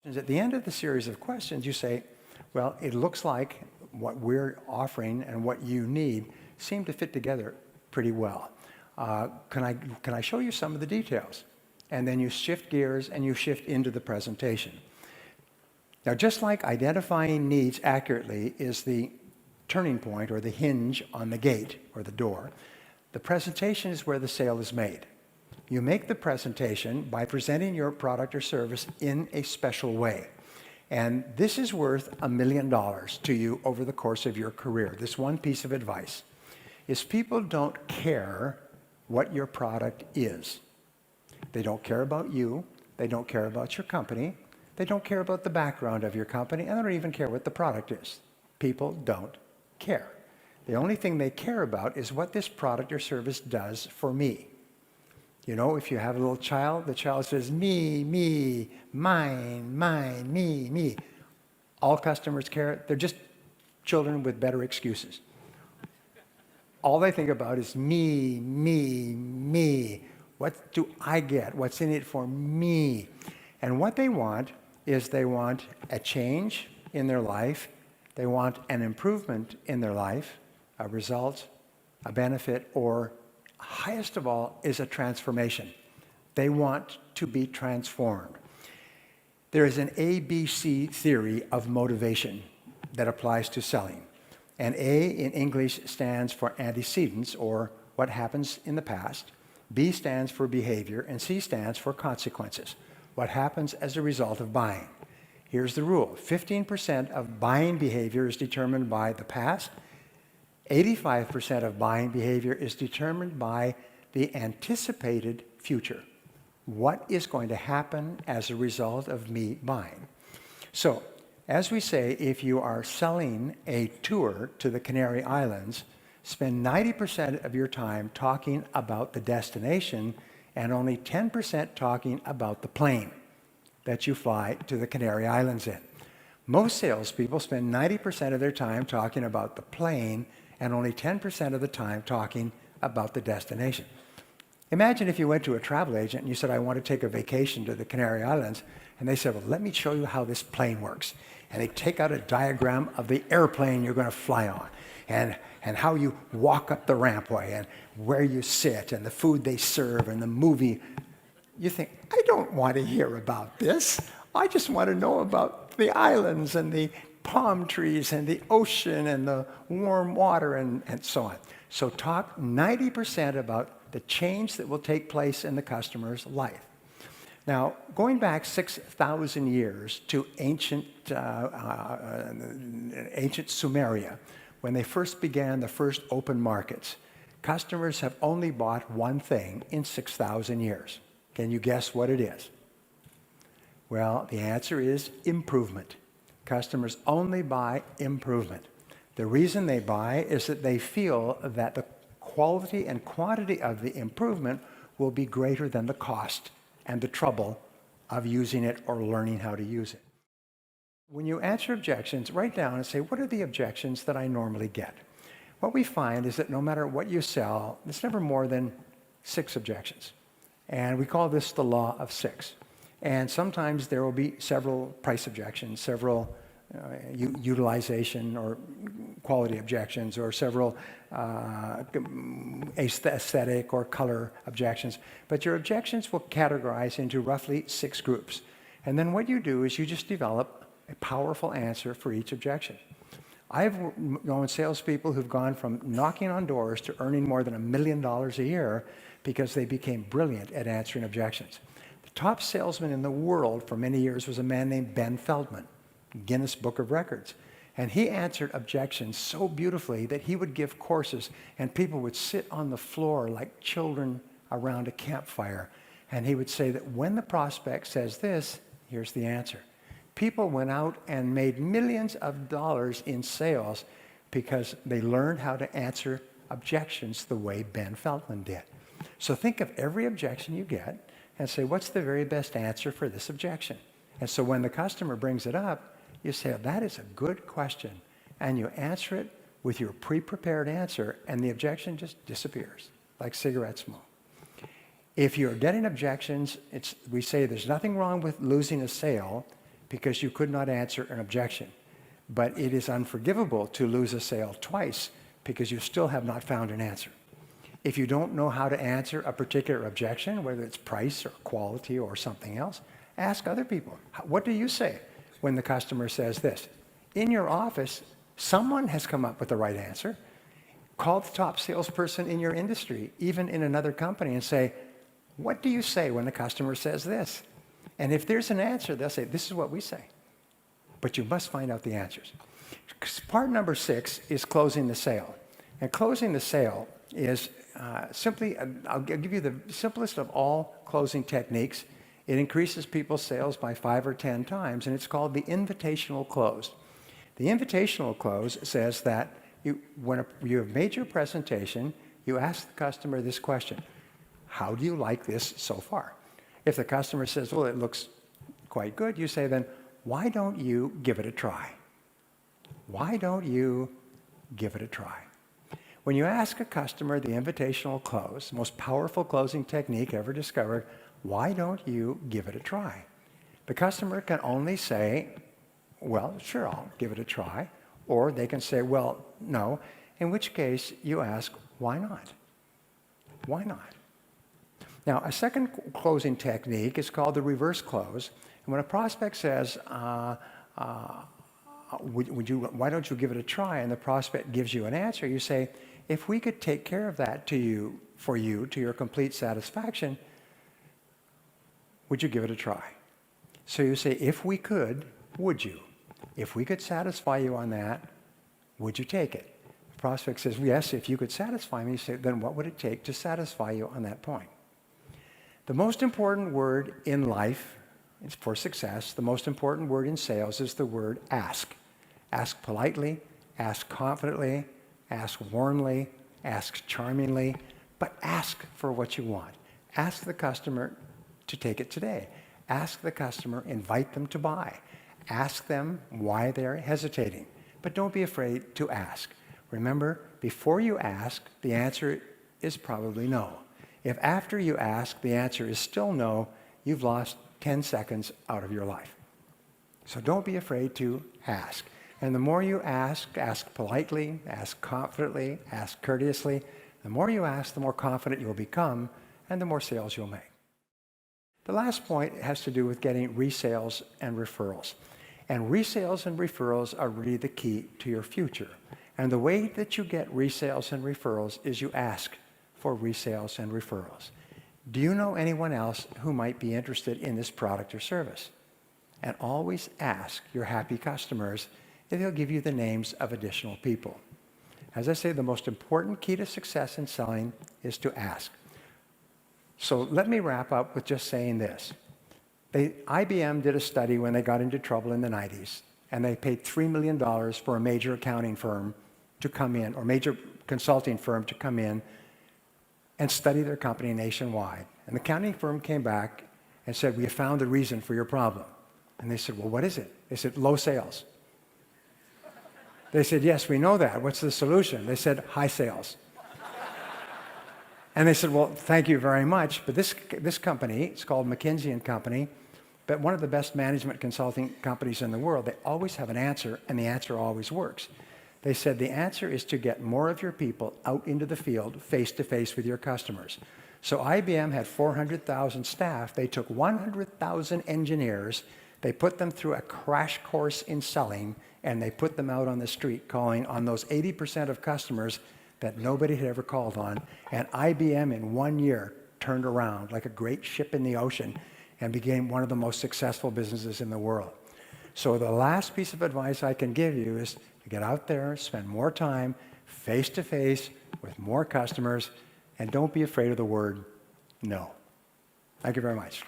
At the end of the series of questions, you say, well, it looks like what we're offering and what you need seem to fit together pretty well. Can I show you some of the details? And then you shift gears and you shift into the presentation. Now, just like identifying needs accurately is the turning point or the hinge on the gate or the door, the presentation is where the sale is made. You make the presentation by presenting your product or service in a special way. And this is worth $1 million to you over the course of your career. This one piece of advice is people don't care what your product is. They don't care about you. They don't care about your company. They don't care about the background of your company, and they don't even care what the product is. People don't care. The only thing they care about is what this product or service does for me. You know, if you have a little child, the child says, me, mine, me. All customers care. They're just children with better excuses. All they think about is me. What do I get? What's in it for me? And what they want is they want a change in their life. They want an improvement in their life, a result, a benefit, or highest of all is a transformation. They want to be transformed. There is an ABC theory of motivation that applies to selling. And A in English stands for antecedents, or what happens in the past. B stands for behavior, and C stands for consequences, what happens as a result of buying. Here's the rule. 15% of buying behavior is determined by the past. 85% of buying behavior is determined by the anticipated future. What is going to happen as a result of me buying? So, as we say, if you are selling a tour to the Canary Islands, spend 90% of your time talking about the destination and only 10% talking about the plane that you fly to the Canary Islands in. Most salespeople spend 90% of their time talking about the plane and only 10% of the time talking about the destination. Imagine if you went to a travel agent and you said, I want to take a vacation to the Canary Islands, and they said, well, let me show you how this plane works. And they take out a diagram of the airplane you're going to fly on, and how you walk up the rampway, and where you sit, and the food they serve, and the movie. You think, I don't want to hear about this. I just want to know about the islands and the palm trees and the ocean and the warm water and so on. So talk 90% about the change that will take place in the customer's life. Now, going back 6,000 years to ancient Sumeria, when they first began the first open markets, customers have only bought one thing in 6,000 years. Can you guess what it is? Well, the answer is improvement. Customers only buy improvement. The reason they buy is that they feel that the quality and quantity of the improvement will be greater than the cost and the trouble of using it or learning how to use it. When you answer objections, write down and say, what are the objections that I normally get? What we find is that no matter what you sell, there's never more than 6 objections. And we call this the law of 6. And sometimes there will be several price objections, several utilization or quality objections, or several aesthetic or color objections. But your objections will categorize into roughly 6 groups. And then what you do is you just develop a powerful answer for each objection. I've known salespeople who've gone from knocking on doors to earning more than $1 million a year because they became brilliant at answering objections. The top salesman in the world for many years was a man named Ben Feldman, Guinness Book of Records. And he answered objections so beautifully that he would give courses and people would sit on the floor like children around a campfire. And he would say that when the prospect says this, here's the answer. People went out and made millions of dollars in sales because they learned how to answer objections the way Ben Feldman did. So think of every objection you get and say, what's the very best answer for this objection? And so when the customer brings it up, you say, that is a good question. And you answer it with your pre-prepared answer, and the objection just disappears, like cigarette smoke. If you're getting objections, we say there's nothing wrong with losing a sale. because you could not answer an objection. But it is unforgivable to lose a sale twice because you still have not found an answer. If you don't know how to answer a particular objection, whether it's price or quality or something else, ask other people. What do you say when the customer says this? In your office, someone has come up with the right answer. Call the top salesperson in your industry, even in another company, and say, what do you say when the customer says this? And if there's an answer, they'll say, this is what we say. But you must find out the answers. Part number 6 is closing the sale. And closing the sale is simply, I'll give you the simplest of all closing techniques. It increases people's sales by 5 or 10 times, and it's called the invitational close. The invitational close says that when you have made your presentation, you ask the customer this question: how do you like this so far? If the customer says, well, it looks quite good, you say then, why don't you give it a try? Why don't you give it a try? When you ask a customer the invitational close, the most powerful closing technique ever discovered, why don't you give it a try? The customer can only say, well, sure, I'll give it a try. Or they can say, well, no, in which case you ask, why not? Why not? Now, a second closing technique is called the reverse close. And when a prospect says, why don't you give it a try, and the prospect gives you an answer, you say, if we could take care of that for you to your complete satisfaction, would you give it a try? So you say, if we could, would you? If we could satisfy you on that, would you take it? The prospect says, yes, if you could satisfy me. You say, then what would it take to satisfy you on that point? The most important word in life is for success. The most important word in sales is the word ask. Ask politely, ask confidently, ask warmly, ask charmingly, but ask for what you want. Ask the customer to take it today. Ask the customer, invite them to buy. Ask them why they're hesitating, but don't be afraid to ask. Remember, before you ask, the answer is probably no. If after you ask, the answer is still no, you've lost 10 seconds out of your life. So don't be afraid to ask. And the more you ask politely, ask confidently, ask courteously. The more you ask, the more confident you'll become, and the more sales you'll make. The last point has to do with getting resales and referrals. And resales and referrals are really the key to your future. And the way that you get resales and referrals is you ask for resales and referrals. Do you know anyone else who might be interested in this product or service? And always ask your happy customers if they'll give you the names of additional people. As I say, the most important key to success in selling is to ask. So let me wrap up with just saying this. IBM did a study when they got into trouble in the 90s, and they paid $3 million for a major accounting firm to come in, or major consulting firm to come in and study their company nationwide. And the accounting firm came back and said, we have found the reason for your problem. And they said, well, what is it? They said, low sales. They said, yes, we know that. What's the solution? They said, high sales. And they said, well, thank you very much, but this company, it's called McKinsey & Company, but one of the best management consulting companies in the world, they always have an answer, and the answer always works. They said the answer is to get more of your people out into the field face-to-face with your customers. So IBM had 400,000 staff. They took 100,000 engineers, they put them through a crash course in selling, and they put them out on the street calling on those 80% of customers that nobody had ever called on. And IBM in 1 year turned around like a great ship in the ocean and became one of the most successful businesses in the world. So the last piece of advice I can give you is to get out there, spend more time face-to-face with more customers, and don't be afraid of the word no. Thank you very much.